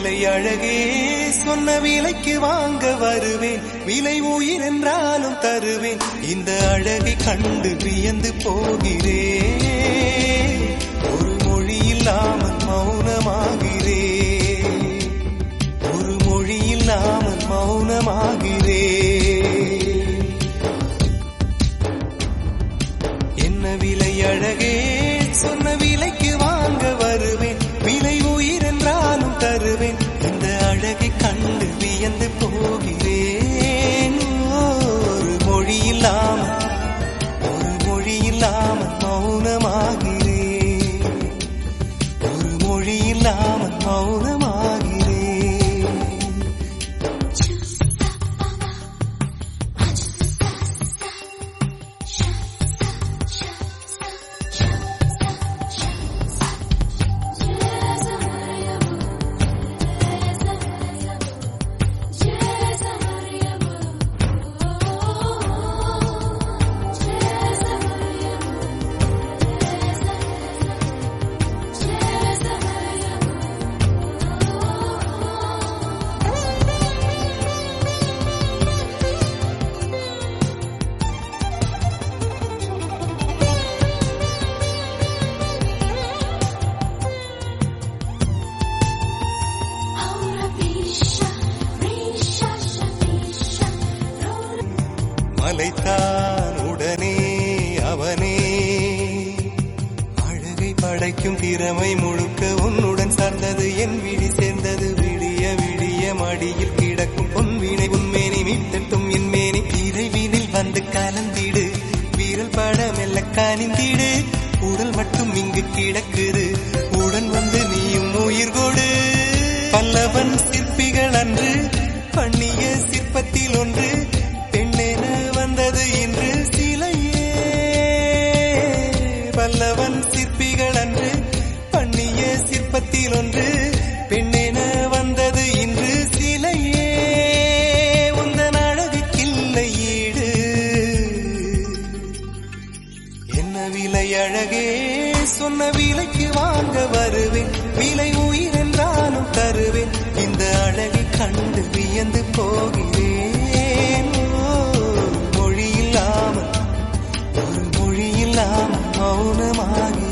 விலை அழகே சொன்ன விலைக்கு வாங்க வருவேன், விலை உயிர் என்றாலும் தருவேன். இந்த அழகை கண்டு வியந்து போகிறேன், ஒரு மொழி இல்லாமல் மௌனமாகிறேன், ஒரு மொழி இல்லாமல் மௌனமாகிறேன். என்ன விலை அழகே சொன்ன விலைக்கு வாங்க வருவேன், விலை உயிர் என்றாலும் தருவேன். இந்த அழகை கண்டு வியந்து போகிறேன், ஒரு மொழி இல்லாமல் மௌனமாகிறேன், ஒரு மொழி இல்லாமல் மௌனமாகிறேன். மலைத்தான் உடனே அவனே, அழகை படைக்கும் திறமை முழுக்க உன்னுடன் சார்ந்தது. என் விழி சேர்ந்தது விடிய விடிய மடியில் கிடக்கும் பொன்வினை உன்மேனி மீட்டட்டும் என் மேனி. இறைவினில் வந்து கலந்திடு, வீரல் பட மெல்ல கனிந்திடு. உடல் மட்டும் இங்கு கிடக்குது, உடன் வந்து நீயும் உயிர் கொடு. பல்லவன் சிற்பிகள் அன்று பண்ணிய சிற்பத்தில் ஒன்று, பெண்ணென வந்தது இன்று சிலையே. பல்லவன் சிற்பிகள் அன்று பண்ணிய சிற்பத்தில் ஒன்று, பெண்ணென வந்தது இன்று சிலையே. உந்தன் அழகுக்கில்லை ஈடு, என்ன விலை அழகே சொன்ன விலைக்கு வாங்க வருவேன், விலை உயிர் என்றாலும் தருவேன். இந்த அழகை கண்டு வியந்து போகிறேன், ஒரு மொழி இல்லாமல் மௌனமாகி